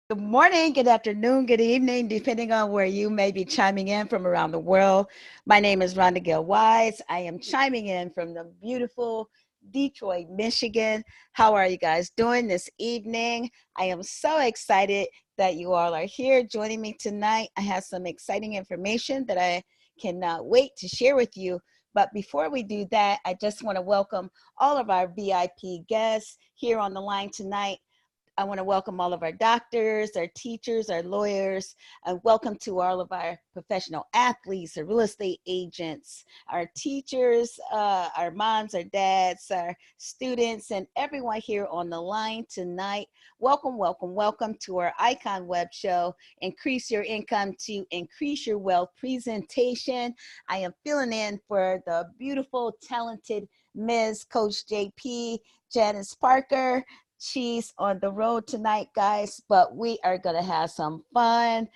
Good morning, good afternoon, good evening, depending on where you may be chiming in from around the world. My name is Ronda Gaylw. I am chiming in from the beautiful Detroit, Michigan. How are you guys doing this evening? I am so excited that you all are here joining me tonight. I have some exciting information that I cannot wait to share with you. But before we do that, I just want to welcome all of our VIP guests here on the line tonight. I want to welcome all of our doctors, our teachers, our lawyers, and welcome to all of our professional athletes, our real estate agents, our teachers, our moms, our dads, our students, and everyone here on the line tonight. Welcome, welcome, welcome to our Icon Web Show, Increase Your Income to Increase Your Wealth presentation. I am filling in for the beautiful, talented Ms. Coach JP, Janice Parker. She's on the road tonight, guys, but we are going to have some fun.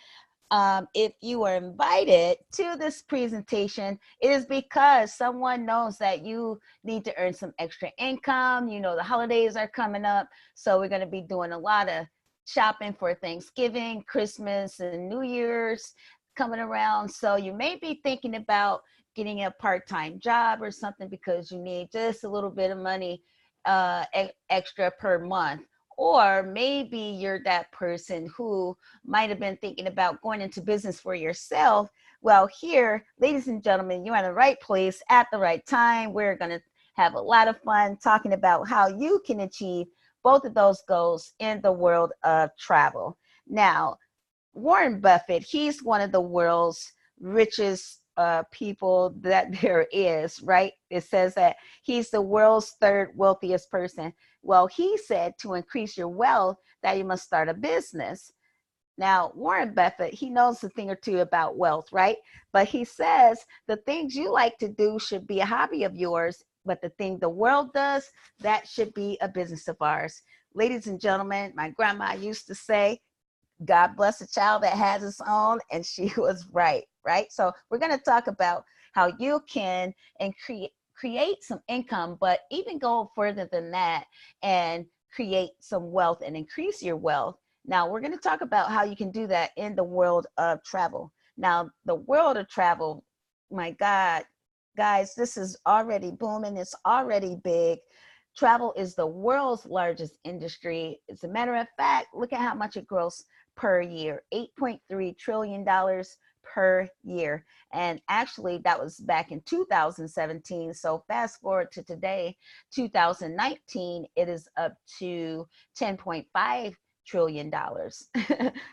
If you are invited to this presentation, it is because someone knows that you need to earn some extra income. You know, the holidays are coming up, so we're going to be doing a lot of shopping for Thanksgiving, Christmas, and New Year's coming around. So you may be thinking about getting a part-time job or something because you need just a little bit of money extra per month. Or maybe you're that person who might have been thinking about going into business for yourself. Well, here, ladies and gentlemen, you're in the right place at the right time. We're going to have a lot of fun talking about how you can achieve both of those goals in the world of travel. Now, Warren Buffett, he's one of the world's richest people that there is, right? It says that he's the world's third wealthiest person. Well, he said to increase your wealth that you must start a business. Now, Warren Buffett, he knows a thing or two about wealth, right? But he says the things you like to do should be a hobby of yours, but the thing the world does, that should be a business of ours. Ladies and gentlemen, my grandma used to say, God bless a child that has its own, and she was right, right? So we're going to talk about how you can and create some income, but even go further than that and create some wealth and increase your wealth. Now, we're going to talk about how you can do that in the world of travel. Now, the world of travel, my God, guys, this is already booming. It's already big. Travel is the world's largest industry. As a matter of fact, look at how much it grows per year, $8.3 trillion per year. And actually, that was back in 2017. So fast forward to today, 2019, it is up to $10.5 trillion.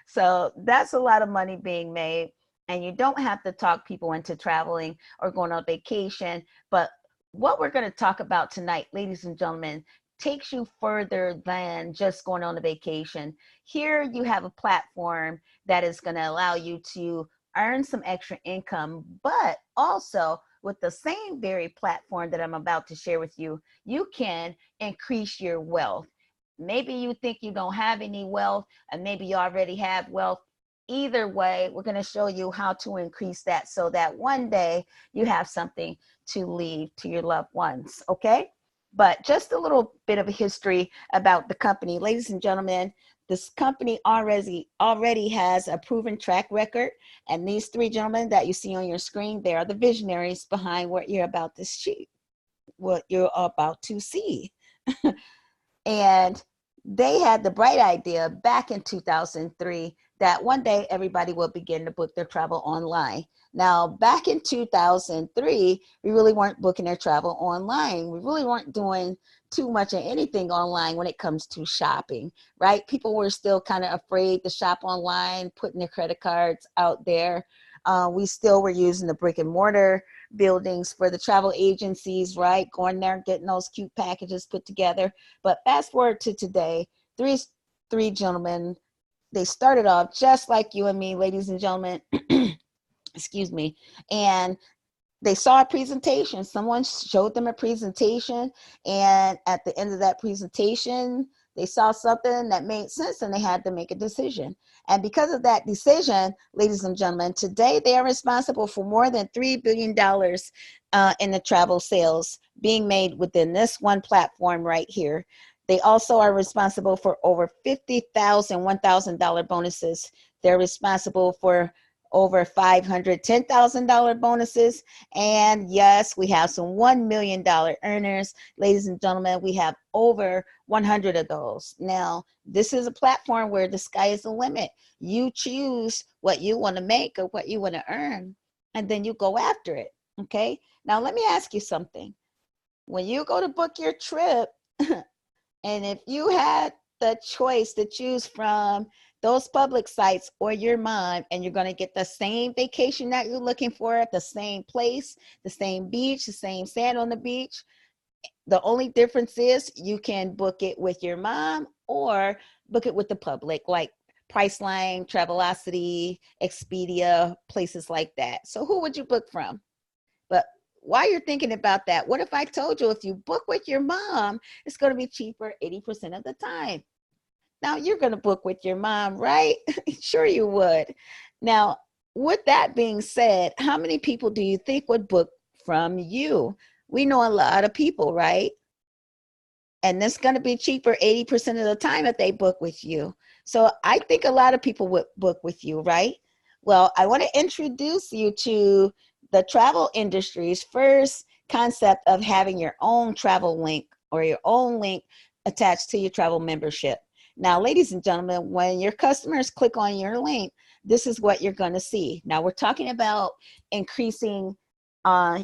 So that's a lot of money being made. And you don't have to talk people into traveling or going on vacation. But what we're going to talk about tonight, ladies and gentlemen, takes you further than just going on a vacation. Here you have a platform that is going to allow you to earn some extra income, but also with the same very platform that I'm about to share with you, you can increase your wealth. Maybe you think you don't have any wealth, and maybe you already have wealth. Either way, we're going to show you how to increase that so that one day you have something to leave to your loved ones, okay? But just a little bit of a history about the company. Ladies and gentlemen, this company already has a proven track record. And these three gentlemen that you see on your screen, they are the visionaries behind what you're about to see. What you're about to see. And they had the bright idea back in 2003 that one day everybody will begin to book their travel online. Now, back in 2003, we really weren't booking their travel online. We really weren't doing too much of anything online when it comes to shopping, right? People were still kind of afraid to shop online, putting their credit cards out there. We still were using the brick and mortar buildings for the travel agencies, right? Going there, getting those cute packages put together. But fast forward to today, three gentlemen, they started off just like you and me, ladies and gentlemen, excuse me, and they saw a presentation. Someone showed them a presentation, and at the end of that presentation, they saw something that made sense and they had to make a decision. And because of that decision, ladies and gentlemen, today they are responsible for more than $3 billion in the travel sales being made within this one platform right here. They also are responsible for over 50,000 $1,000 bonuses. They're responsible for over $510,000 bonuses. And yes, we have some $1 million earners. Ladies and gentlemen, we have over 100 of those. Now, this is a platform where the sky is the limit. You choose what you want to make or what you want to earn, and then you go after it. Okay. Now, let me ask you something. When you go to book your trip, and if you had the choice to choose from those public sites or your mom, and you're going to get the same vacation that you're looking for at the same place, the same beach, the same sand on the beach, the only difference is you can book it with your mom or book it with the public, like Priceline, Travelocity, Expedia, places like that. So who would you book from? But while you're thinking about that, what if I told you if you book with your mom, it's going to be cheaper 80% of the time? Now, you're going to book with your mom, right? Sure you would. Now, with that being said, how many people do you think would book from you? We know a lot of people, right? And it's going to be cheaper 80% of the time if they book with you. So I think a lot of people would book with you, right? Well, I want to introduce you to the travel industry's first concept of having your own travel link or your own link attached to your travel membership. Now, ladies and gentlemen, when your customers click on your link, this is what you're going to see. Now, we're talking about increasing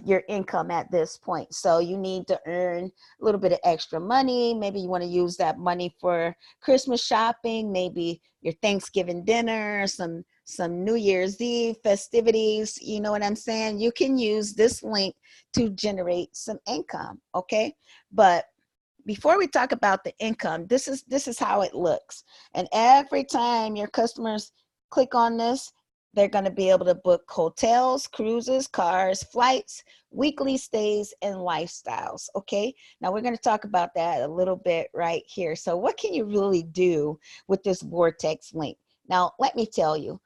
your income at this point. So you need to earn a little bit of extra money. Maybe you want to use that money for Christmas shopping, maybe your Thanksgiving dinner, some New Year's Eve festivities. You know what I'm saying? You can use this link to generate some income, okay? But before we talk about the income, this is how it looks. And every time your customers click on this, they're going to be able to book hotels, cruises, cars, flights, weekly stays, and lifestyles. Okay. Now we're going to talk about that a little bit right here. So what can you really do with this Vortex link? Now, let me tell you,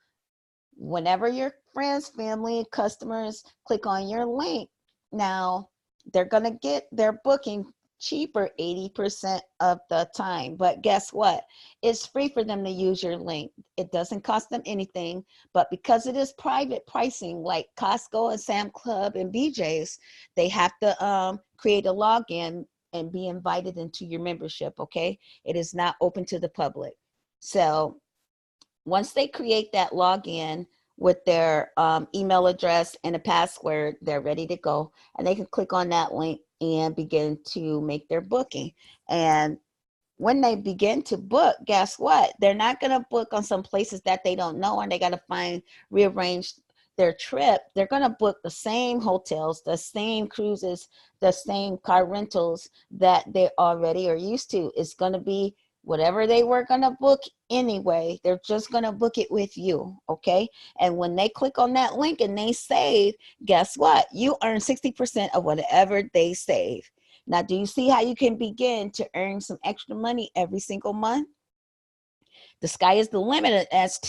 whenever your friends, family, customers click on your link, now they're going to get their booking cheaper 80% of the time. But guess what? It's free for them to use your link. It doesn't cost them anything, but because it is private pricing like Costco and Sam Club and BJ's, they have to create a login and be invited into your membership, okay? It is not open to the public. So once they create that login with their email address and a password, they're ready to go. And they can click on that link and begin to make their booking. And when they begin to book, guess what? They're not going to book on some places that they don't know, and they got to rearrange their trip. They're going to book the same hotels, the same cruises, the same car rentals that they already are used to. It's going to be whatever they were going to book anyway. They're just going to book it with you, okay? And when they click on that link and they save, guess what? You earn 60% of whatever they save. Now, do you see how you can begin to earn some extra money every single month? The sky is the limit as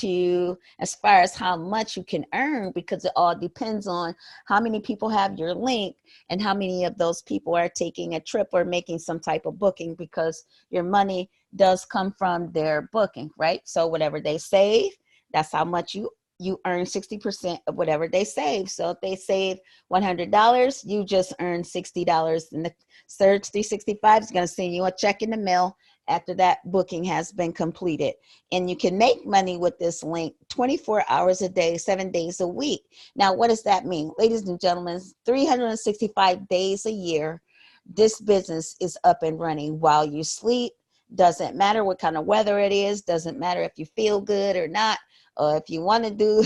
far as how much you can earn, because it all depends on how many people have your link and how many of those people are taking a trip or making some type of booking, because your money does come from their booking, right? So whatever they save, that's how much you earn 60% of whatever they save. So if they save $100, you just earn $60. And the third 365 is going to send you a check in the mail after that booking has been completed. And you can make money with this link 24 hours a day, 7 days a week. Now, what does that mean? Ladies and gentlemen, 365 days a year, this business is up and running while you sleep. Doesn't matter what kind of weather it is. Doesn't matter if you feel good or not, or if you want to do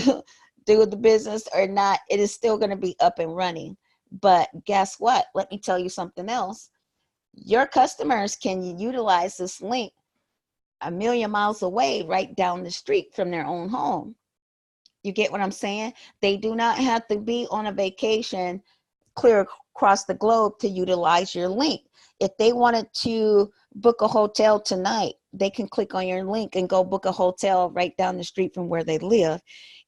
the business or not. It is still going to be up and running. But guess what? Let me tell you something else. Your customers can utilize this link a million miles away, right down the street from their own home. You get what I'm saying? They do not have to be on a vacation clear across the globe to utilize your link. If they wanted to book a hotel tonight, they can click on your link and go book a hotel right down the street from where they live.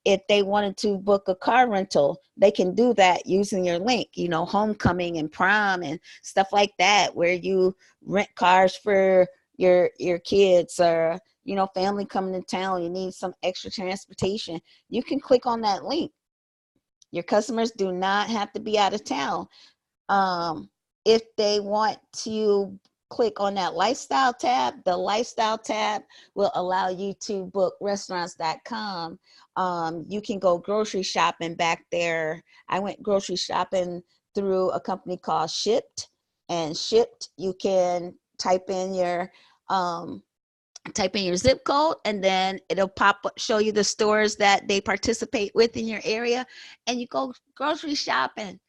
If they wanted to book a car rental, they can do that using your link, you know, homecoming and prom and stuff like that, where you rent cars for your kids or, you know, family coming to town, you need some extra transportation, you can click on that link. Your customers do not have to be out of town. If they want to click on that lifestyle tab, the lifestyle tab will allow you to book restaurants.com. You can go grocery shopping back there. I went grocery shopping through a company called Shipped, and Shipped, you can um, type in your zip code, and then it'll pop up, show you the stores that they participate with in your area, and you go grocery shopping.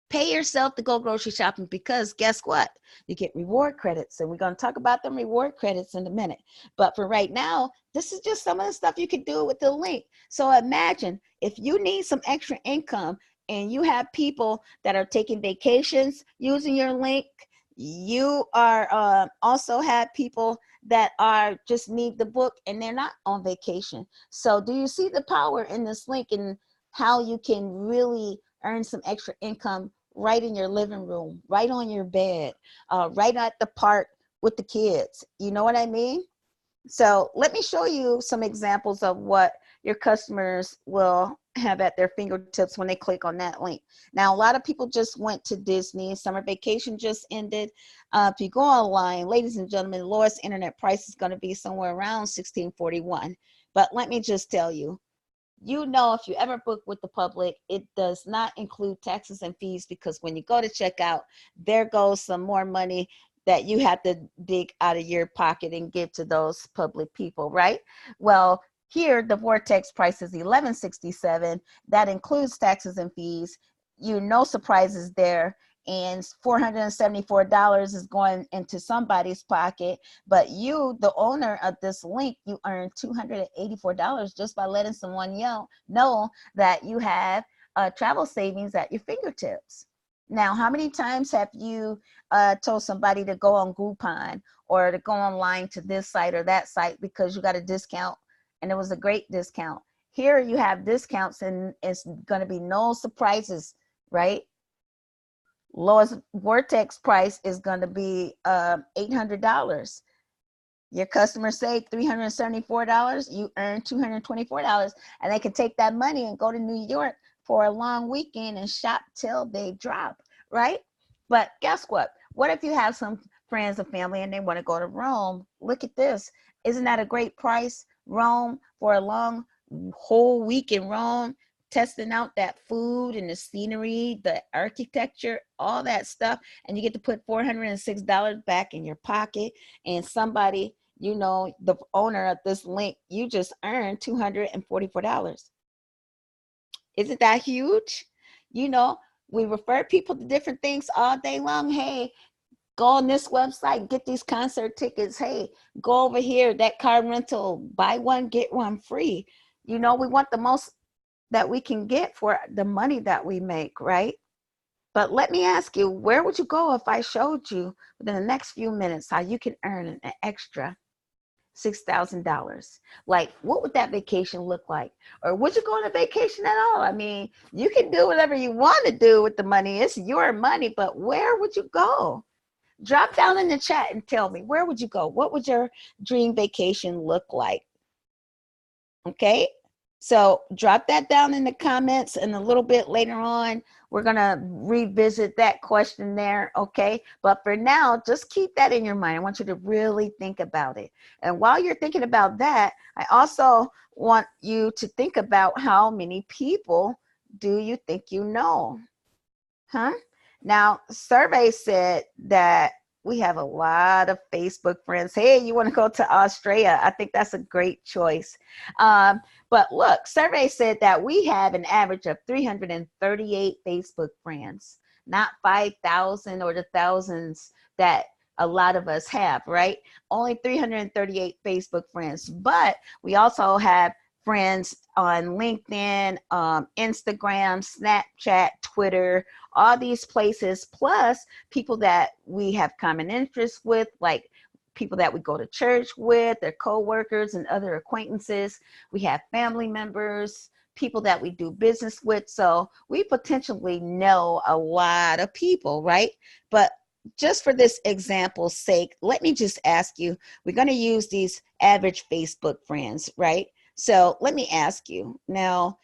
Pay yourself to go grocery shopping, because guess what? You get reward credits, and we're going to talk about them reward credits in a minute. But for right now, this is just some of the stuff you can do with the link. So imagine if you need some extra income and you have people that are taking vacations using your link. You are also have people that are just need the book and they're not on vacation. So do you see the power in this link and how you can really earn some extra income right in your living room, right on your bed, right at the park with the kids? You know what I mean? So let me show you some examples of what your customers will have at their fingertips when they click on that link. Now, a lot of people just went to Disney. Summer vacation just ended. If you go online, ladies and gentlemen, the lowest internet price is going to be somewhere around $16.41. But let me just tell you, you know, if you ever book with the public, it does not include taxes and fees, because when you go to checkout, there goes some more money that you have to dig out of your pocket and give to those public people, right? Well, here the Vortex price is $11.67. That includes taxes and fees. You no surprises there. And $474 is going into somebody's pocket. But you, the owner of this link, you earn $284 just by letting someone know that you have travel savings at your fingertips. Now, how many times have you told somebody to go on Groupon or to go online to this site or that site because you got a discount and it was a great discount? Here you have discounts and it's going to be no surprises, right? Lowest Vortex price is going to be $800. Your customers say $374, you earn $224, and they can take that money and go to New York for a long weekend and shop till they drop, right? But guess what? What if you have some friends and family and they want to go to Rome? Look at this. Isn't that a great price? Rome, for a long whole week in Rome, testing out that food and the scenery, the architecture, all that stuff, and you get to put $406 back in your pocket, and somebody, you know, the owner of this link, you just earned $244. Isn't that huge? You know, we refer people to different things all day long. Hey, go on this website, get these concert tickets. Hey, go over here, that car rental, buy one, get one free. You know, we want the most that we can get for the money that we make, right? But let me ask you, where would you go if I showed you within the next few minutes how you can earn an extra $6,000? Like, what would that vacation look like? Or would you go on a vacation at all? I mean, you can do whatever you want to do with the money. It's your money, but where would you go? Drop down in the chat and tell me, where would you go? What would your dream vacation look like? Okay, so drop that down in the comments, and a little bit later on, we're going to revisit that question there, okay? But for now, just keep that in your mind. I want you to really think about it. And while you're thinking about that, I also want you to think about how many people do you think you know? Huh? Now, survey said that we have a lot of Facebook friends. Hey, you want to go to Australia? I think that's a great choice. But look, survey said that we have an average of 338 Facebook friends, not 5,000 or the thousands that a lot of us have, right? Only 338 Facebook friends. But we also have friends on LinkedIn, Instagram, Snapchat, Twitter, all these places, plus people that we have common interests with, like people that we go to church with, their co-workers and other acquaintances. We have family members, people that we do business with. So we potentially know a lot of people, right? But just for this example's sake, let me just ask you, we're going to use these average Facebook friends, right? So let me ask you now,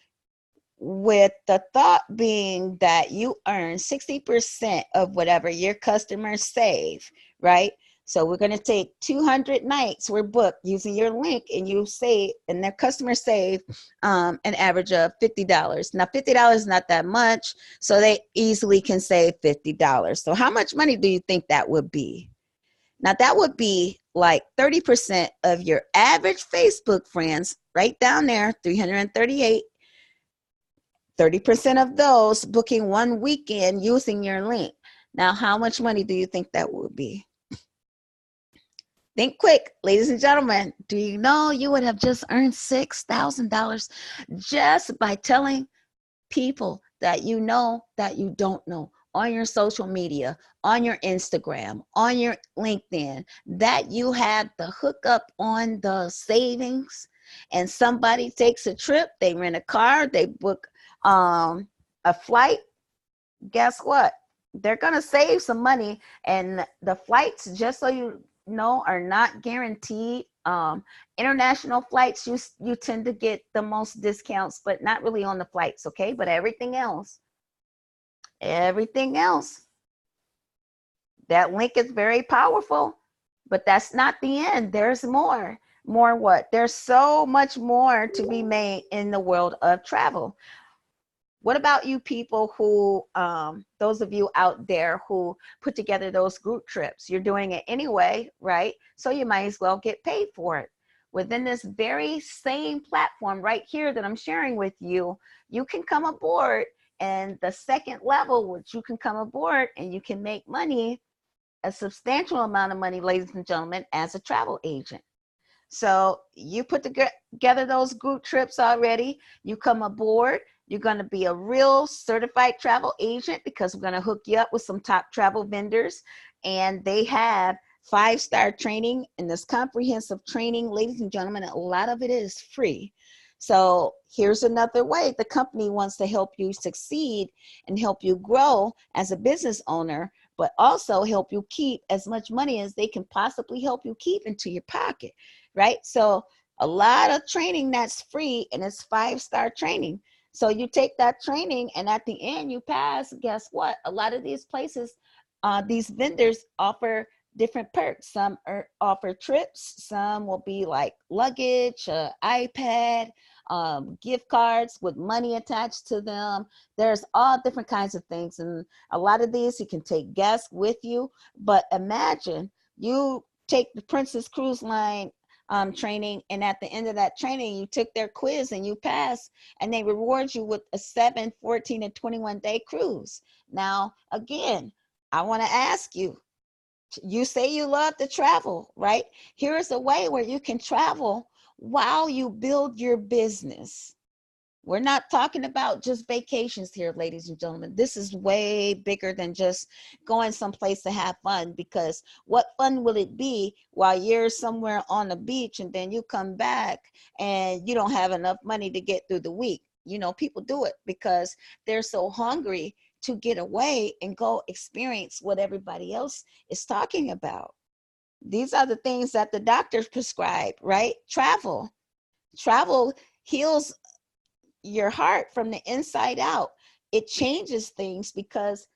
with the thought being that you earn 60% of whatever your customers save, right? So we're going to take 200 nights were booked using your link, and you save, and their customers save an average of $50. Now, $50 is not that much, so they easily can save $50. So how much money do you think that would be? Now, that would be like 30% of your average Facebook friends, right down there, 338. 30% of those booking one weekend using your link. Now, how much money do you think that would be? Think quick, ladies and gentlemen. Do you know you would have just earned $6,000 just by telling people that you know that you don't know on your social media, on your Instagram, on your LinkedIn, that you had the hookup on the savings, and somebody takes a trip, they rent a car, they book a flight. Guess what? They're going to save some money, and the flights, just so you know, are not guaranteed. International flights, you tend to get the most discounts, but not really on the flights, okay? But everything else, that link is very powerful, but that's not the end. There's more. More what? There's so much more to be made in the world of travel. What about you people who, those of you out there who put together those group trips? You're doing it anyway, right? So you might as well get paid for it. Within this very same platform right here that I'm sharing with you, you can come aboard, and the second level, which you can come aboard and you can make money, a substantial amount of money, ladies and gentlemen, as a travel agent. So you put together those group trips already, you come aboard, you're going to be a real certified travel agent, because we're going to hook you up with some top travel vendors, and they have 5-star training, and this comprehensive training, ladies and gentlemen, a lot of it is free. So here's another way the company wants to help you succeed and help you grow as a business owner, but also help you keep as much money as they can possibly help you keep into your pocket, right? So a lot of training that's free, and it's 5-star training. So you take that training, and at the end you pass. Guess what? A lot of these places, these vendors offer different perks. Some offer trips. Some will be like luggage, iPad, gift cards with money attached to them. There's all different kinds of things. And a lot of these you can take guests with you. But imagine you take the Princess Cruise Line training, and at the end of that training you took their quiz and you passed, and they reward you with a 7, 14, and 21-day cruise. Now again, I want to ask you, you say you love to travel, right? Here's a way where you can travel while you build your business. We're not talking about just vacations here, ladies and gentlemen. This is way bigger than just going someplace to have fun, because what fun will it be while you're somewhere on the beach and then you come back and you don't have enough money to get through the week? You know, people do it because they're so hungry to get away and go experience what everybody else is talking about. These are the things that the doctors prescribe, right? Travel heals your heart from the inside out. It changes things because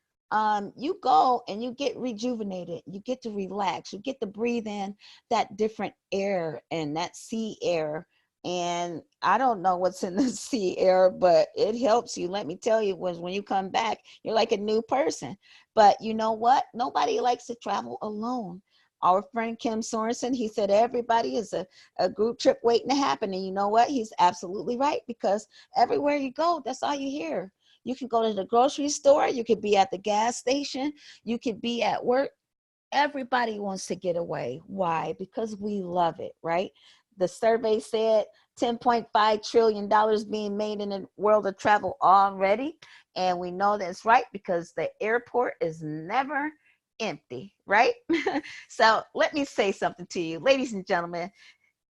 you go and you get rejuvenated, you get to relax, you get to breathe in that different air and that sea air. And I don't know what's in the sea air, but it helps you. Let me tell you, when you come back, you're like a new person. But you know what? Nobody likes to travel alone. Our friend Kim Sorensen, he said everybody is a group trip waiting to happen. And you know what? He's absolutely right, because everywhere you go, that's all you hear. You can go to the grocery store, you could be at the gas station, you could be at work. Everybody wants to get away. Why? Because we love it, right? The survey said $10.5 trillion being made in the world of travel already. And we know that's right, because the airport is never empty, right? So let me say something to you, ladies and gentlemen.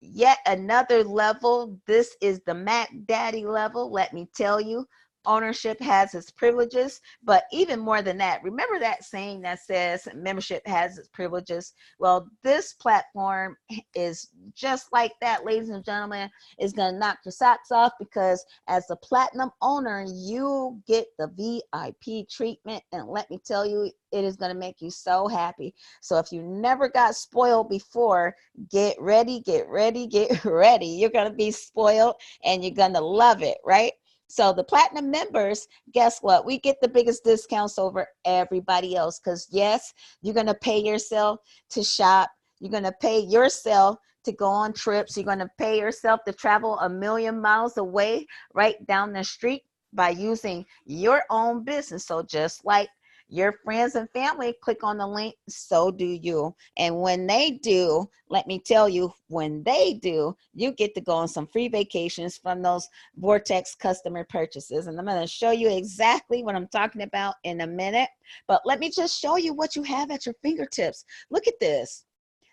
Yet another level. This is the Mac Daddy level. Let me tell you, ownership has its privileges, but even more than that, remember that saying that says membership has its privileges? Well, this platform is just like that, ladies and gentlemen. Is going to knock your socks off, because as a platinum owner, you get the VIP treatment, and let me tell you, it is going to make you so happy. So if you never got spoiled before, get ready, get ready, get ready. You're going to be spoiled and you're going to love it, right? So the platinum members, guess what? We get the biggest discounts over everybody else, because yes, you're going to pay yourself to shop. You're going to pay yourself to go on trips. You're going to pay yourself to travel 1,000,000 miles away right down the street by using your own business. So just like your friends and family click on the link, so do you. And when they do, let me tell you, when they do, you get to go on some free vacations from those Vortex customer purchases. And I'm going to show you exactly what I'm talking about in a minute. But let me just show you what you have at your fingertips. Look at this.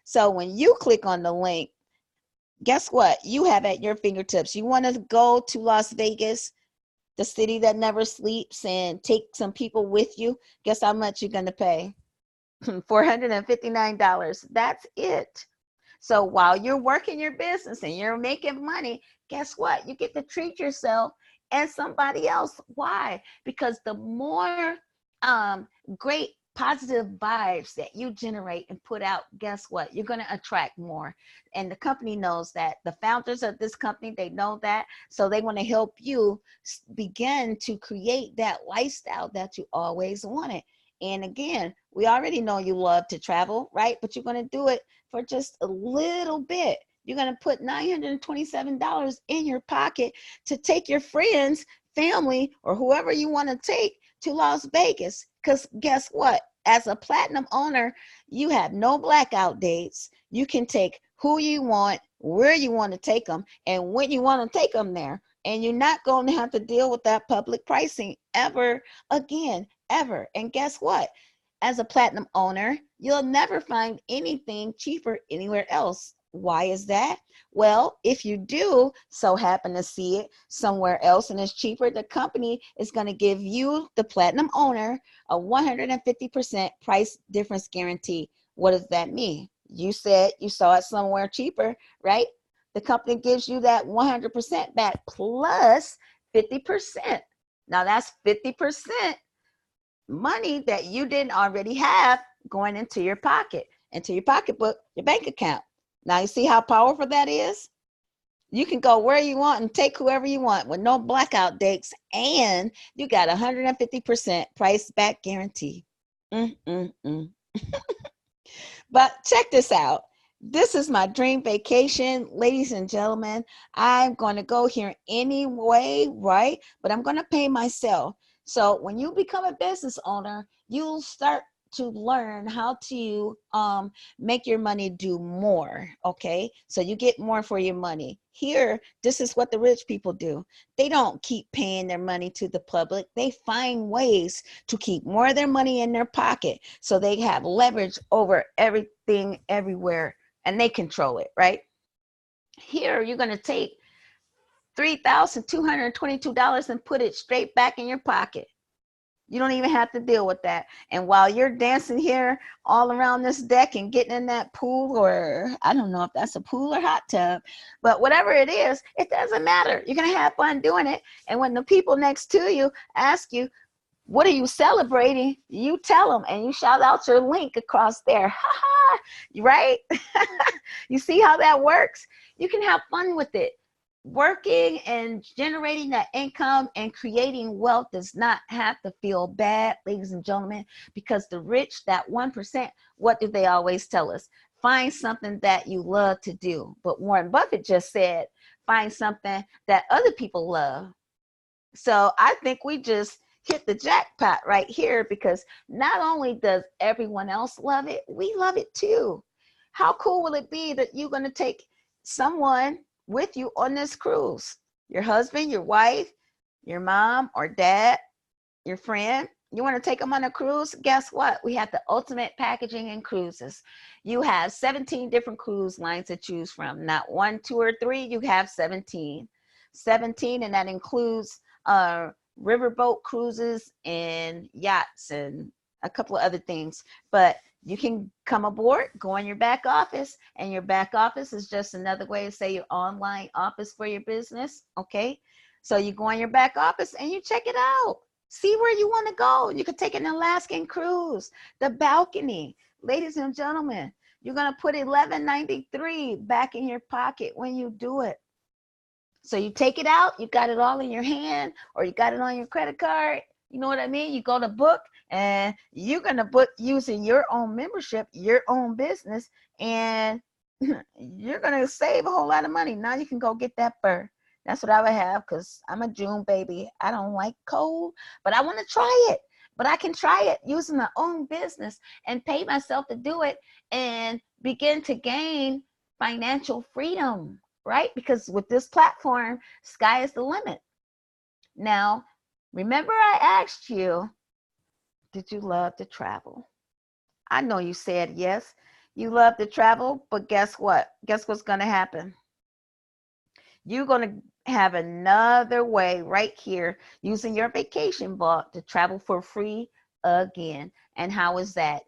So when you click on the link, guess what? You have at your fingertips. You want to go to Las Vegas, the city that never sleeps, and take some people with you. Guess how much you're going to pay? $459. That's it. So while you're working your business and you're making money, guess what? You get to treat yourself and somebody else. Why? Because the more great positive vibes that you generate and put out, guess what? You're going to attract more. And the company knows that. The founders of this company, they know that. So they want to help you begin to create that lifestyle that you always wanted. And again, we already know you love to travel, right? But you're going to do it for just a little bit. You're going to put $927 in your pocket to take your friends, family, or whoever you want to take to Las Vegas. Because guess what? As a platinum owner, you have no blackout dates. You can take who you want, where you want to take them, and when you want to take them there. And you're not going to have to deal with that public pricing ever again, ever. And guess what? As a platinum owner, you'll never find anything cheaper anywhere else. Why is that? Well, if you do so happen to see it somewhere else and it's cheaper, the company is going to give you, the platinum owner, a 150% price difference guarantee. What does that mean? You said you saw it somewhere cheaper, right? The company gives you that 100% back plus 50%. Now that's 50% money that you didn't already have going into your pocket, into your pocketbook, your bank account. Now you see how powerful that is? You can go where you want and take whoever you want with no blackout dates, and you got 150% price back guarantee. But check this out. This is my dream vacation, ladies and gentlemen. I'm going to go here anyway, right? But I'm going to pay myself. So when you become a business owner, you'll start to learn how to make your money do more, okay? So you get more for your money. Here, this is what the rich people do. They don't keep paying their money to the public. They find ways to keep more of their money in their pocket, so they have leverage over everything, everywhere, and they control it, right? Here, you're going to take $3,222 and put it straight back in your pocket. You don't even have to deal with that. And while you're dancing here all around this deck and getting in that pool, or I don't know if that's a pool or hot tub, but whatever it is, it doesn't matter. You're going to have fun doing it. And when the people next to you ask you, what are you celebrating? You tell them and you shout out your link across there. Ha ha, right? You see how that works? You can have fun with it. Working and generating that income and creating wealth does not have to feel bad, ladies and gentlemen, because the rich, that 1%, what do they always tell us? Find something that you love to do. But Warren Buffett just said, find something that other people love. So I think we just hit the jackpot right here, because not only does everyone else love it, we love it too. How cool will it be that you're going to take someone with you on this cruise? Your husband, your wife, your mom or dad, your friend. You want to take them on a cruise? Guess what? We have the ultimate packaging and cruises. You have 17 different cruise lines to choose from. Not 1, 2, or 3. You have 17. 17, and that includes riverboat cruises and yachts and a couple of other things. But you can come aboard, go in your back office, and your back office is just another way to say your online office for your business. Okay. So you go in your back office and you check it out. See where you want to go. You could take an Alaskan cruise, the balcony. Ladies and gentlemen, you're going to put $11.93 back in your pocket when you do it. So you take it out, you got it all in your hand, or you got it on your credit card. You know what I mean? You go to book, and you're going to book using your own membership, your own business, and you're going to save a whole lot of money. Now you can go get that fur. That's what I would have, because I'm a June baby. I don't like cold, but I want to try it. But I can try it using my own business and pay myself to do it and begin to gain financial freedom, right? Because with this platform, sky is the limit. Now, remember I asked you, did you love to travel? I know you said yes. You love to travel, but guess what? Guess what's going to happen? You're going to have another way right here using your vacation vault to travel for free again. And how is that?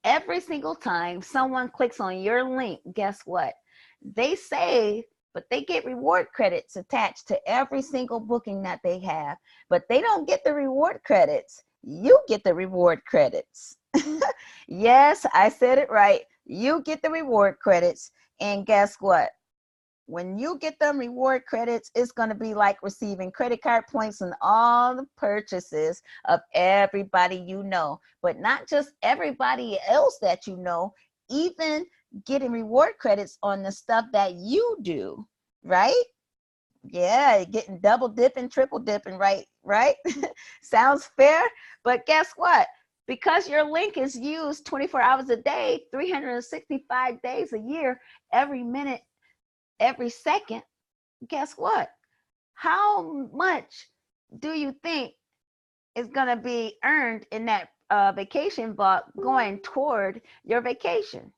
Every single time someone clicks on your link, guess what? They save, but they get reward credits attached to every single booking that they have. But they don't get the reward credits. You get the reward credits. Yes, I said it right. You get the reward credits. And guess what? When you get them reward credits, it's going to be like receiving credit card points on all the purchases of everybody you know, but not just everybody else that you know, even getting reward credits on the stuff that you do, right? Yeah, getting double dipping, triple dipping, right? Sounds fair, but guess what? Because your link is used 24 hours a day, 365 days a year, every minute, every second, guess what? How much do you think is going to be earned in that vacation vault going toward your vacation?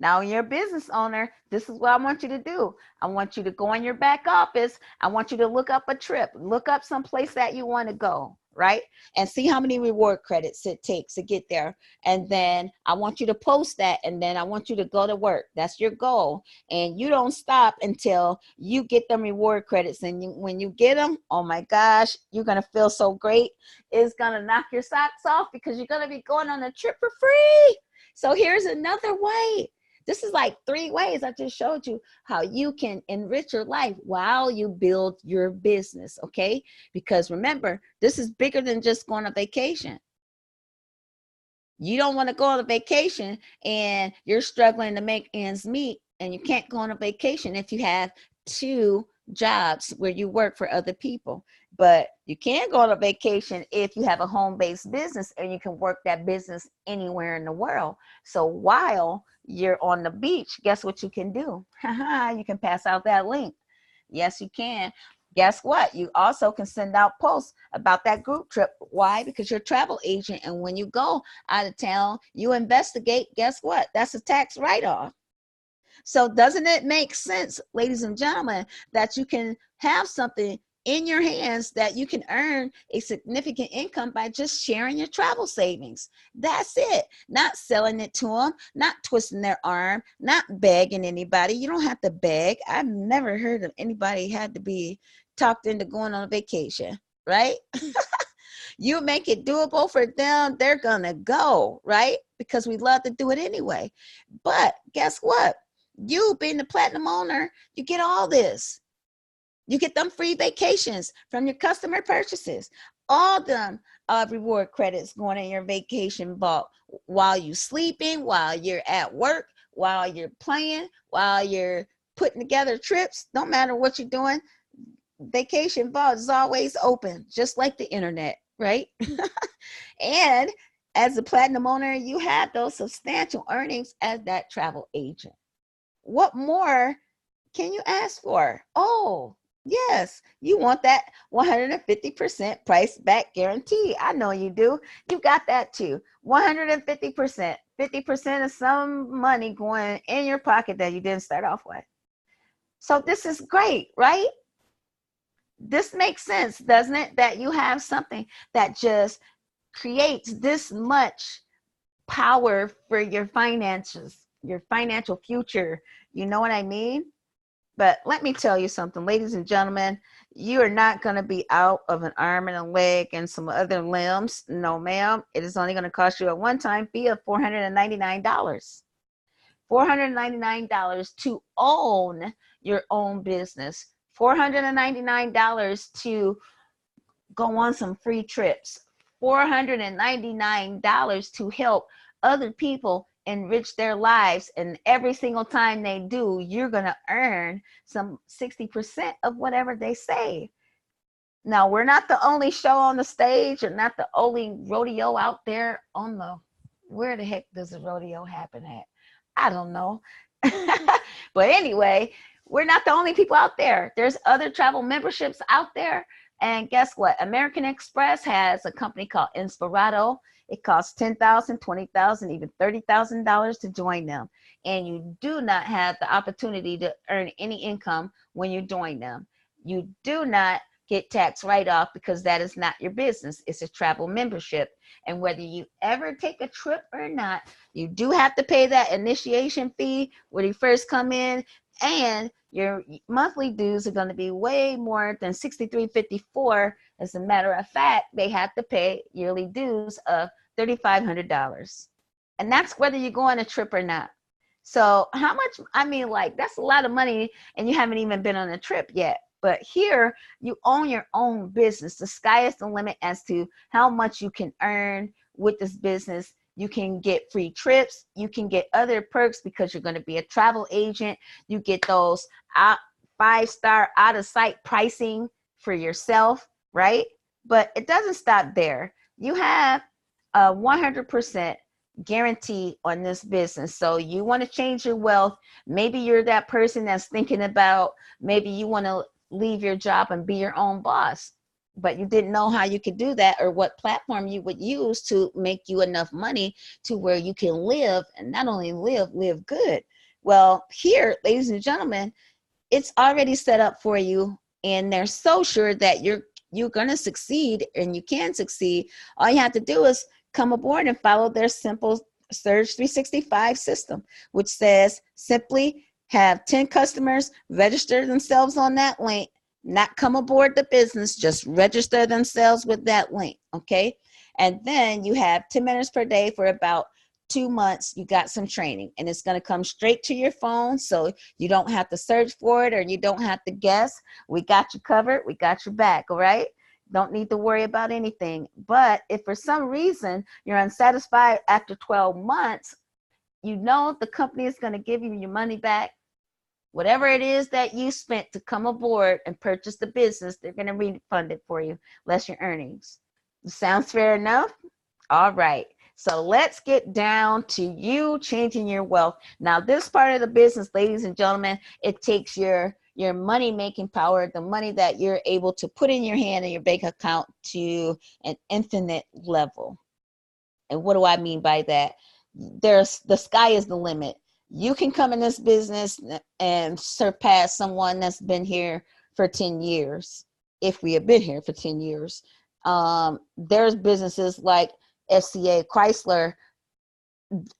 Now, you're a business owner. This is what I want you to do. I want you to go in your back office. I want you to look up a trip, look up some place that you want to go, right? And see how many reward credits it takes to get there. And then I want you to post that. And then I want you to go to work. That's your goal. And you don't stop until you get them reward credits. And when you get them, oh my gosh, you're going to feel so great. It's going to knock your socks off because you're going to be going on a trip for free. So here's another way. This is like 3 ways I just showed you how you can enrich your life while you build your business, okay? Because remember, this is bigger than just going on vacation. You don't want to go on a vacation and you're struggling to make ends meet, and you can't go on a vacation if you have 2 jobs where you work for other people. But you can go on a vacation if you have a home-based business and you can work that business anywhere in the world. So while you're on the beach, guess what you can do? You can pass out that link. Yes, you can. Guess what? You also can send out posts about that group trip. Why? Because you're a travel agent. And when you go out of town, you investigate. Guess what? That's a tax write-off. So doesn't it make sense, ladies and gentlemen, that you can have something in your hands that you can earn a significant income by just sharing your travel savings? That's it. Not selling it to them, not twisting their arm, not begging anybody. You don't have to beg. I've never heard of anybody had to be talked into going on a vacation, right? You make it doable for them, they're gonna go, right? Because we love to do it anyway. But guess what? You being the platinum owner, you get all this. You get them free vacations from your customer purchases. All them reward credits going in your vacation vault while you're sleeping, while you're at work, while you're playing, while you're putting together trips. Don't matter what you're doing. Vacation vault is always open, just like the internet, right? And as a platinum owner, you have those substantial earnings as that travel agent. What more can you ask for? Oh, yes, you want that 150% price back guarantee. I know you do. You got that too. 150%. 50% of some money going in your pocket that you didn't start off with. So this is great, right? This makes sense, doesn't it? That you have something that just creates this much power for your finances, your financial future. You know what I mean? But let me tell you something, ladies and gentlemen, you are not going to be out of an arm and a leg and some other limbs. No, ma'am. It is only going to cost you a one-time fee of $499. $499 to own your own business. $499 to go on some free trips. $499 to help other people enrich their lives. And every single time they do, you're going to earn some 60% of whatever they save. Now, we're not the only show on the stage and not the only rodeo out there on the, where the heck does the rodeo happen at? I don't know. But anyway, we're not the only people out there. There's other travel memberships out there. And guess what? American Express has a company called Inspirato. It costs $10,000, $20,000, even $30,000 to join them. And you do not have the opportunity to earn any income when you join them. You do not get tax write-off because that is not your business. It's a travel membership. And whether you ever take a trip or not, you do have to pay that initiation fee when you first come in, and your monthly dues are going to be way more than $63.54. As a matter of fact, they have to pay yearly dues of $3,500. And that's whether you go on a trip or not. So how much, I mean, like, that's a lot of money and you haven't even been on a trip yet. But here, you own your own business. The sky is the limit as to how much you can earn with this business. You can get free trips. You can get other perks because you're going to be a travel agent. You get those 5-star out-of-sight pricing for yourself, right? But it doesn't stop there. You have a 100% guarantee on this business. So you want to change your wealth. Maybe you're that person that's thinking about, maybe you want to leave your job and be your own boss, but you didn't know how you could do that or what platform you would use to make you enough money to where you can live, and not only live good. Well, here, ladies and gentlemen, it's already set up for you, and they're so sure that you're going to succeed and you can succeed. All you have to do is come aboard and follow their simple Surge 365 system, which says simply have 10 customers register themselves on that link, not come aboard the business, just register themselves with that link, okay? And then you have 10 minutes per day for about 2 months. You got some training, and it's going to come straight to your phone, so you don't have to search for it or you don't have to guess. We got you covered. We got your back, all right? Don't need to worry about anything. But if for some reason you're unsatisfied after 12 months, you know the company is going to give you your money back. Whatever it is that you spent to come aboard and purchase the business, they're going to refund it for you, less your earnings. Sounds fair enough? All right. So let's get down to you changing your wealth. Now, this part of the business, ladies and gentlemen, it takes your money-making power, the money that you're able to put in your hand in your bank account, to an infinite level. And what do I mean by that? The sky is the limit. You can come in this business and surpass someone that's been here for 10 years. If we have been here for 10 years. There's businesses like FCA, Chrysler.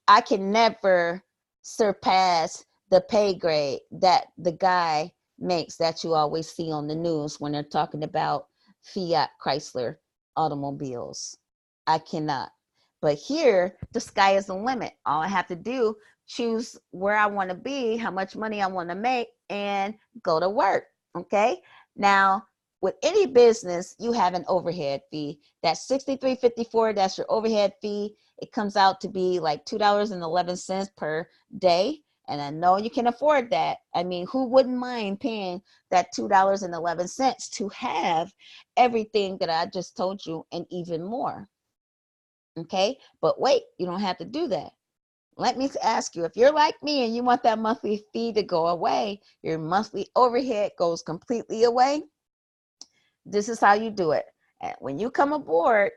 I can never surpass the pay grade that the guy makes that you always see on the news when they're talking about Fiat Chrysler automobiles. I cannot. But here, the sky is the limit. All I have to do, choose where I want to be, how much money I want to make, and go to work. Okay? Now, with any business, you have an overhead fee. That's $63.54. That's your overhead fee. It comes out to be like $2.11 per day. And I know you can afford that. I mean, who wouldn't mind paying that $2.11 to have everything that I just told you and even more? Okay, but wait, you don't have to do that. Let me ask you, if you're like me and you want that monthly fee to go away, your monthly overhead goes completely away, this is how you do it. And when you come aboard,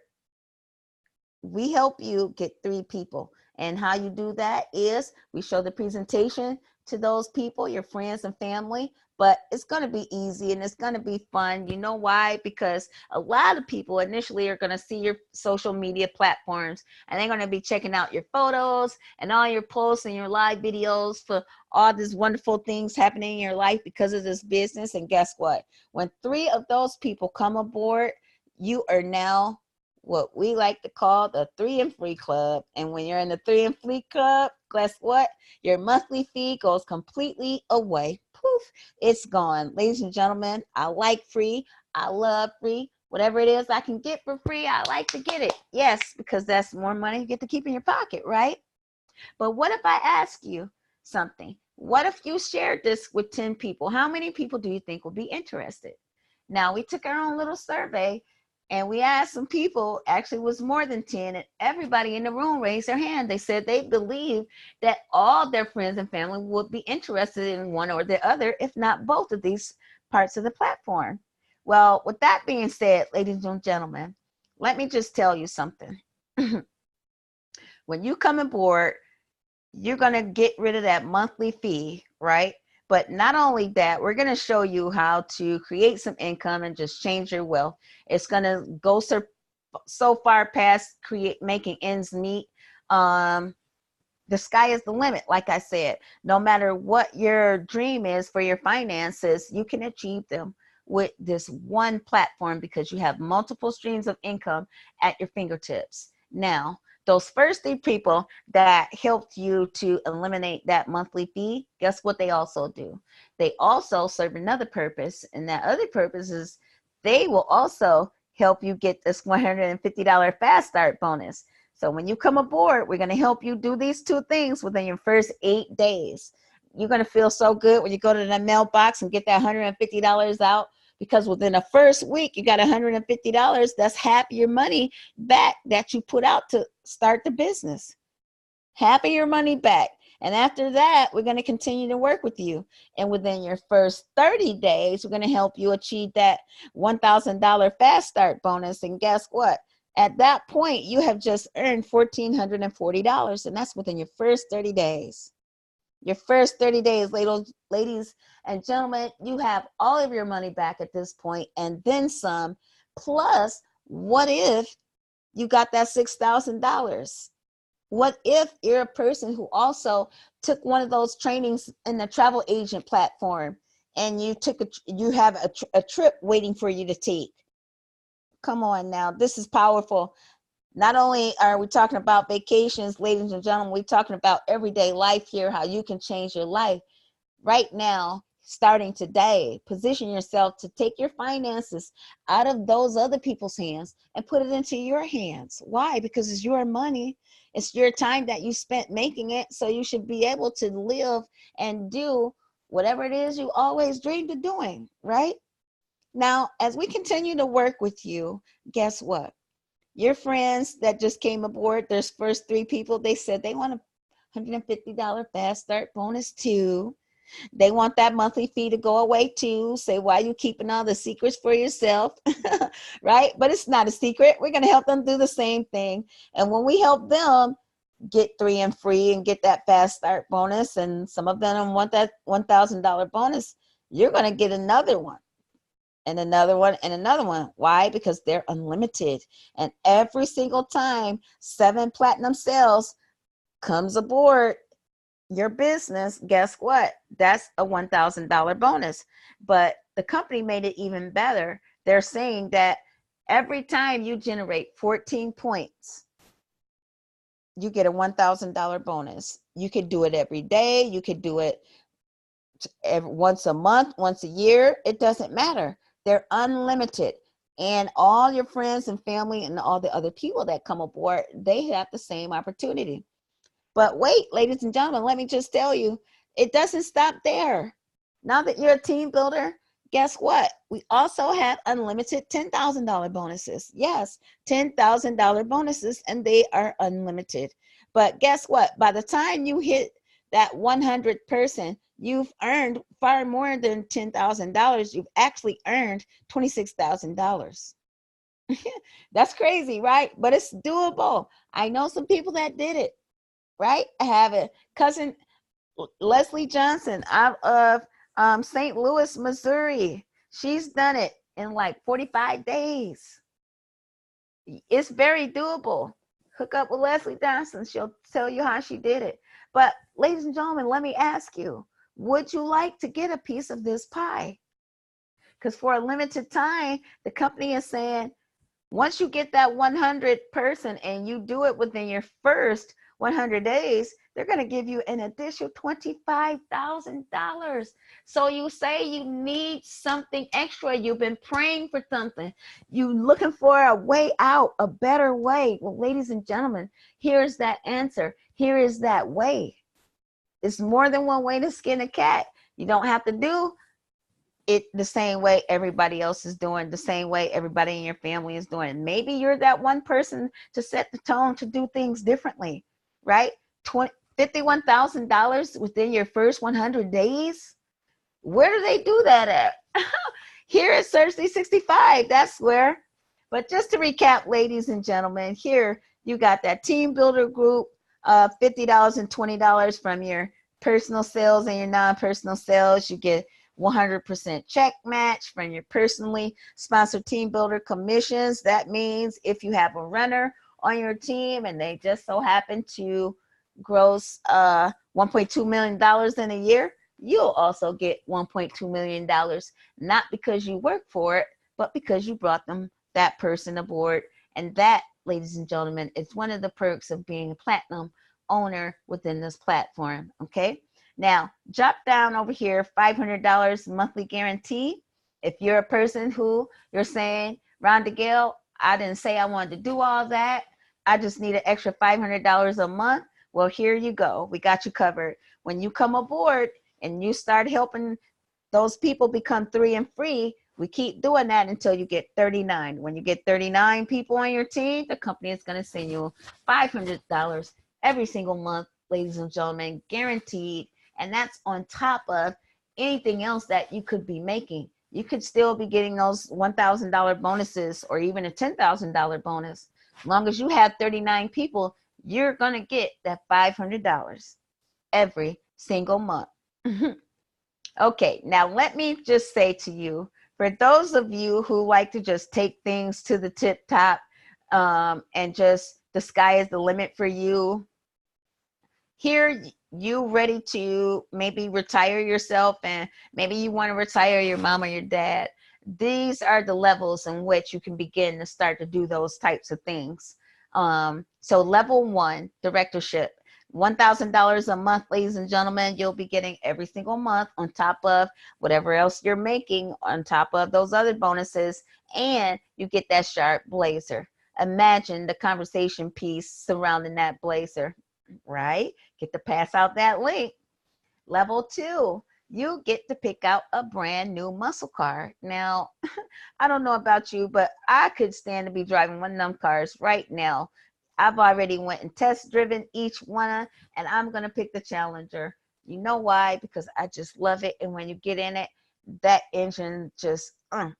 we help you get 3 people. And how you do that is we show the presentation to those people, your friends and family, but it's going to be easy and it's going to be fun. You know why? Because a lot of people initially are going to see your social media platforms and they're going to be checking out your photos and all your posts and your live videos for all these wonderful things happening in your life because of this business. And guess what? When 3 of those people come aboard, you are now what we like to call the 3 and Free Club. And when you're in the 3 and Free Club, guess what? Your monthly fee goes completely away. Poof, it's gone. Ladies and gentlemen, I like free. I love free. Whatever it is I can get for free, I like to get it. Yes, because that's more money you get to keep in your pocket, right? But what if I ask you something? What if you shared this with 10 people? How many people do you think will be interested? Now, we took our own little survey and we asked some people, actually it was more than 10, and everybody in the room raised their hand. They said they believe that all their friends and family would be interested in one or the other, if not both of these parts of the platform. Well, with that being said, ladies and gentlemen, let me just tell you something. When you come aboard, you're going to get rid of that monthly fee, right? But not only that, we're going to show you how to create some income and just change your wealth. It's going to go so far past making ends meet. The sky is the limit. Like I said, no matter what your dream is for your finances, you can achieve them with this one platform because you have multiple streams of income at your fingertips. Now, those first 3 people that helped you to eliminate that monthly fee, guess what they also do? They also serve another purpose, and that other purpose is they will also help you get this $150 fast start bonus. So when you come aboard, we're going to help you do these 2 things within your first 8 days. You're going to feel so good when you go to the mailbox and get that $150 out, because within the first week, you got $150. That's half your money back that you put out to start the business. Half of your money back. And after that, we're going to continue to work with you. And within your first 30 days, we're going to help you achieve that $1,000 fast start bonus. And guess what? At that point, you have just earned $1,440, and that's within your first 30 days. Your first 30 days, ladies and gentlemen, you have all of your money back at this point and then some. Plus, what if you got that $6,000? What if you're a person who also took one of those trainings in the travel agent platform and you have a trip waiting for you to take? Come on now, this is powerful. Not only are we talking about vacations, ladies and gentlemen, we're talking about everyday life here, how you can change your life right now, starting today. Position yourself to take your finances out of those other people's hands and put it into your hands. Why? Because it's your money. It's your time that you spent making it. So you should be able to live and do whatever it is you always dreamed of doing, right? Now, as we continue to work with you, guess what? Your friends that just came aboard, there's first 3 people, they said they want a $150 fast start bonus too. They want that monthly fee to go away too. Say, why are you keeping all the secrets for yourself? Right? But it's not a secret. We're going to help them do the same thing. And when we help them get 3 and free and get that fast start bonus, and some of them want that $1,000 bonus, you're going to get another one. And another one and another one. Why? Because they're unlimited. And every single time 7 platinum sales comes aboard your business, guess what? That's a $1,000 bonus. But the company made it even better. They're saying that every time you generate 14 points, you get a $1,000 bonus. You could do it every day. You could do it once a month, once a year. It doesn't matter. They're unlimited. And all your friends and family and all the other people that come aboard, they have the same opportunity. But wait, ladies and gentlemen, let me just tell you, it doesn't stop there. Now that you're a team builder, guess what? We also have unlimited $10,000 bonuses. Yes, $10,000 bonuses, and they are unlimited. But guess what? By the time you hit that 100th person, you've earned far more than $10,000. You've actually earned $26,000. That's crazy, right? But it's doable. I know some people that did it, right? I have a cousin Leslie Johnson out of St. Louis, Missouri. She's done it in like 45 days. It's very doable. Hook up with Leslie Johnson. She'll tell you how she did it. But ladies and gentlemen, let me ask you, would you like to get a piece of this pie? Because for a limited time, the company is saying, once you get that 100 person and you do it within your first 100 days, they're going to give you an additional $25,000. So you say you need something extra. You've been praying for something. You're looking for a way out, a better way. Well, ladies and gentlemen, here's that answer. Here is that way. It's more than one way to skin a cat. You don't have to do it the same way everybody else is doing, the same way everybody in your family is doing. Maybe you're that one person to set the tone to do things differently, right? $51,000 within your first 100 days. Where do they do that at? Here at Search 365, that's where. But just to recap, ladies and gentlemen, here you got that team builder group, $50 and $20 from your personal sales and your non-personal sales. You get 100% check match from your personally sponsored team builder commissions. That means if you have a runner on your team and they just so happen to gross $1.2 million in a year, you'll also get $1.2 million, not because you work for it, but because you brought them that person aboard. And that, ladies and gentlemen, is one of the perks of being a platinum owner within this platform. Okay. Now, drop down over here, $500 monthly guarantee. If you're a person who you're saying, Rhonda Gayle, I didn't say I wanted to do all that. I just need an extra $500 a month. Well, here you go. We got you covered. When you come aboard and you start helping those people become 3 and free, we keep doing that until you get 39. When you get 39 people on your team, the company is going to send you $500 every single month, ladies and gentlemen, guaranteed. And that's on top of anything else that you could be making. You could still be getting those $1,000 bonuses or even a $10,000 bonus. As long as you have 39 people, you're going to get that $500 every single month. Okay, now let me just say to you, for those of you who like to just take things to the tip top and just the sky is the limit for you, here you ready to maybe retire yourself and maybe you want to retire your mom or your dad. These are the levels in which you can begin to start to do those types of things. So level 1, directorship, $1,000 a month, ladies and gentlemen, you'll be getting every single month on top of whatever else you're making, on top of those other bonuses, and you get that sharp blazer. Imagine the conversation piece surrounding that blazer, right? Get to pass out that link. Level 2, you get to pick out a brand new muscle car. Now, I don't know about you, but I could stand to be driving one of them cars right now. I've already went and test driven each one, and I'm going to pick the Challenger. You know why? Because I just love it. And when you get in it, that engine just, I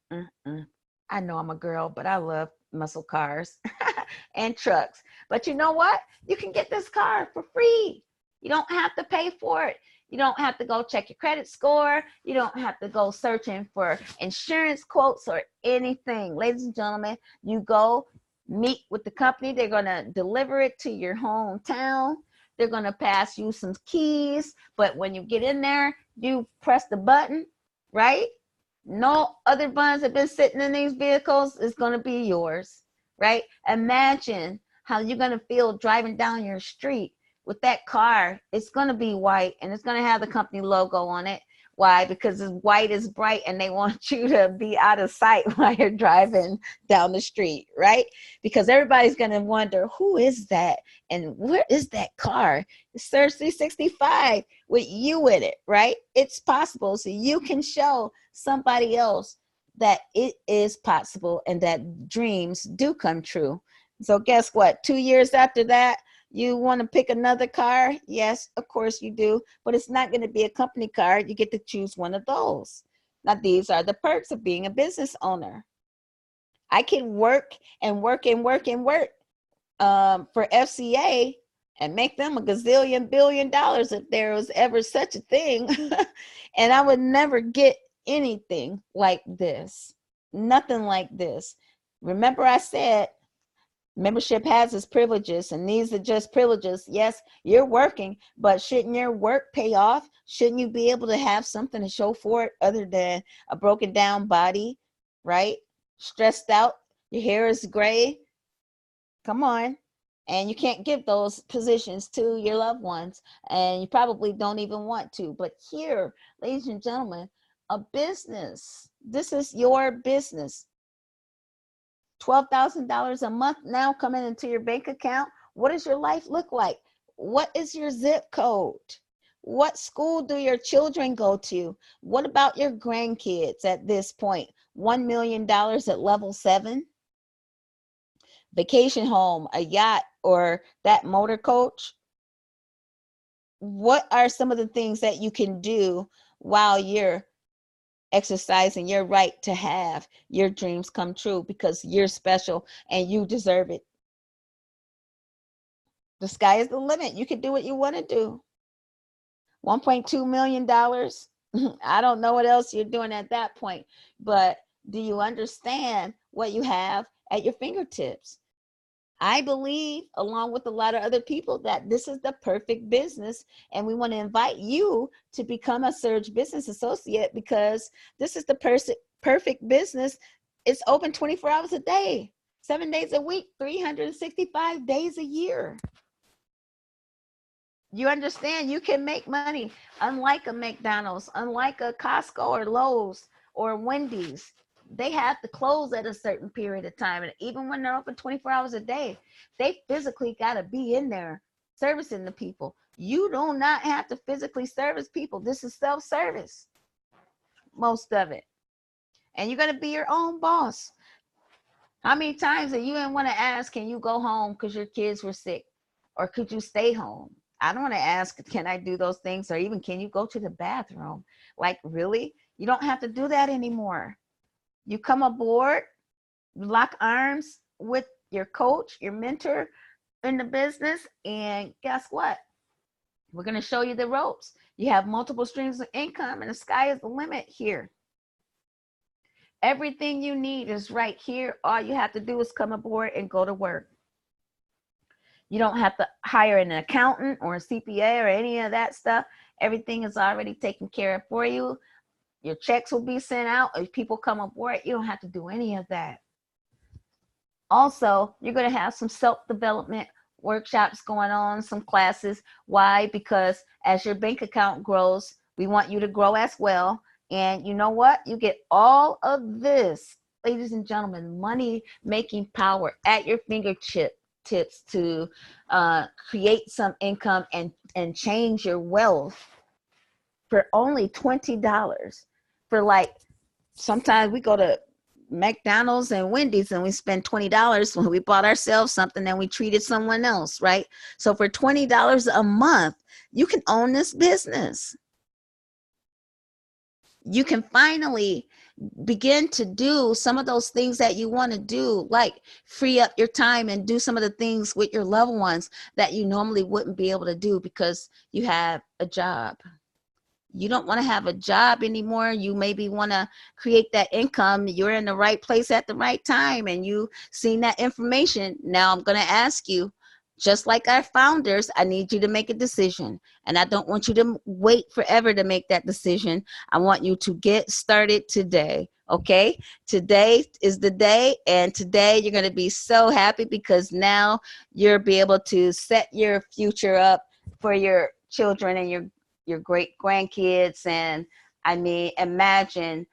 know I'm a girl, but I love muscle cars and trucks. But you know what? You can get this car for free. You don't have to pay for it. You don't have to go check your credit score. You don't have to go searching for insurance quotes or anything. Ladies and gentlemen, you go meet with the company. They're going to deliver it to your hometown. They're going to pass you some keys. But when you get in there, you press the button, right? No other buttons have been sitting in these vehicles. It's going to be yours, right? Imagine how you're going to feel driving down your street with that car. It's going to be white and it's going to have the company logo on it. Why? Because it's white is bright and they want you to be out of sight while you're driving down the street, right? Because everybody's going to wonder, who is that? And where is that car? It's Search 365 with you in it, right? It's possible. So you can show somebody else that it is possible and that dreams do come true. So guess what? 2 years after that, you want to pick another car? Yes, of course you do, but it's not going to be a company car. You get to choose one of those. Now, these are the perks of being a business owner. I can work and work and work and work for FCA and make them a gazillion billion dollars if there was ever such a thing. And I would never get anything like this. Nothing like this. Remember, I said membership has its privileges, and these are just privileges. Yes, you're working, but shouldn't your work pay off? Shouldn't you be able to have something to show for it other than a broken down body, right? Stressed out, your hair is gray. Come on. And you can't give those positions to your loved ones, and you probably don't even want to. But here, ladies and gentlemen, a business, this is your business. $12,000 a month now coming into your bank account. What does your life look like? What is your zip code? What school do your children go to? What about your grandkids at this point? $1 million at level 7? Vacation home, a yacht, or that motor coach? What are some of the things that you can do while you're exercising your right to have your dreams come true, because you're special and you deserve it? The sky is the limit. You can do what you want to do. $1.2 million. I don't know what else you're doing at that point, but do you understand what you have at your fingertips? I believe, along with a lot of other people, that this is the perfect business, and we want to invite you to become a Surge Business Associate, because this is the perfect business. It's open 24 hours a day, 7 days a week, 365 days a year. You understand? You can make money, unlike a McDonald's, unlike a Costco or Lowe's or Wendy's. They have to close at a certain period of time. And even when they're open 24 hours a day, they physically got to be in there servicing the people. You do not have to physically service people. This is self-service, most of it. And you're going to be your own boss. How many times that you didn't want to ask, can you go home because your kids were sick? Or could you stay home? I don't want to ask, can I do those things? Or even, can you go to the bathroom? Like, really? You don't have to do that anymore. You come aboard, lock arms with your coach, your mentor in the business, and guess what? We're going to show you the ropes. You have multiple streams of income, and the sky is the limit here. Everything you need is right here. All you have to do is come aboard and go to work. You don't have to hire an accountant or a CPA or any of that stuff. Everything is already taken care of for you. Your checks will be sent out. If people come aboard, you don't have to do any of that. Also, you're going to have some self-development workshops going on, some classes. Why? Because as your bank account grows, we want you to grow as well. And you know what? You get all of this, ladies and gentlemen, money making power at your fingertips to create some income and change your wealth for only $20. For like, sometimes we go to McDonald's and Wendy's and we spend $20 when we bought ourselves something and we treated someone else, right? So for $20 a month, you can own this business. You can finally begin to do some of those things that you want to do, like free up your time and do some of the things with your loved ones that you normally wouldn't be able to do because you have a job. You don't want to have a job anymore. You maybe want to create that income. You're in the right place at the right time, and you seen that information. Now I'm going to ask you, just like our founders, I need you to make a decision. And I don't want you to wait forever to make that decision. I want you to get started today. Okay? Today is the day. And today you're going to be so happy because now you'll be able to set your future up for your children and your great grandkids. And I mean, imagine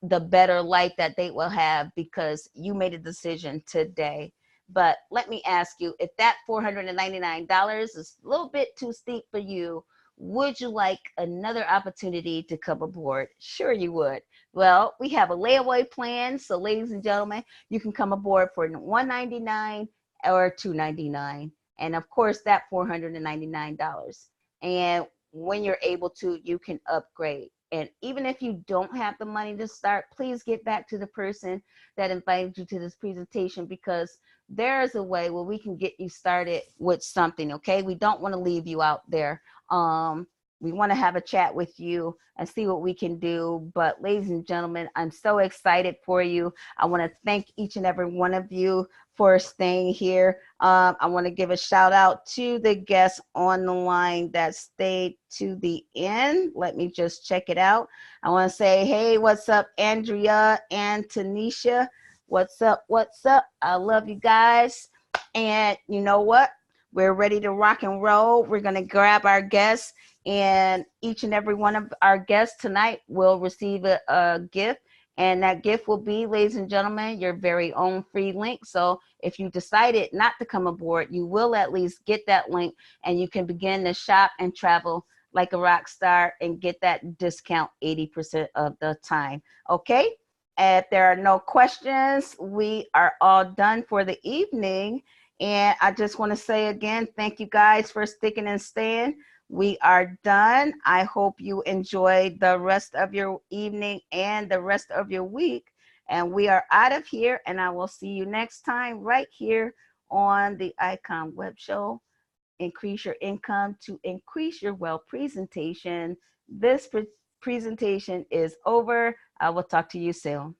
the better life that they will have because you made a decision today. But let me ask you, if that $499 is a little bit too steep for you, would you like another opportunity to come aboard? Sure you would. Well, we have a layaway plan. So ladies and gentlemen, you can come aboard for $199 or $299. And of course, that $499. And when you're able to, you can upgrade. And even if you don't have the money to start, please get back to the person that invited you to this presentation, because there's a way where we can get you started with something, okay? We don't want to leave you out there. Um, we want to have a chat with you and see what we can do. But ladies and gentlemen, I'm so excited for you. I want to thank each and every one of you for staying here. I want to give a shout out to the guests on the line that stayed to the end. Let me just check it out. I want to say, hey, what's up, Andrea and Tanisha? What's up? What's up? I love you guys. And you know what? We're ready to rock and roll. We're going to grab our guests, and each and every one of our guests tonight will receive a gift. And that gift will be, ladies and gentlemen, your very own free link. So if you decided not to come aboard, you will at least get that link, and you can begin to shop and travel like a rock star and get that discount 80% of the time. Okay? If there are no questions, we are all done for the evening. And I just want to say again, thank you guys for sticking and staying. We are done. I hope you enjoy the rest of your evening and the rest of your week. And we are out of here. And I will see you next time right here on the Icon Web Show. Increase your income to increase your wealth presentation. This presentation is over. I will talk to you soon.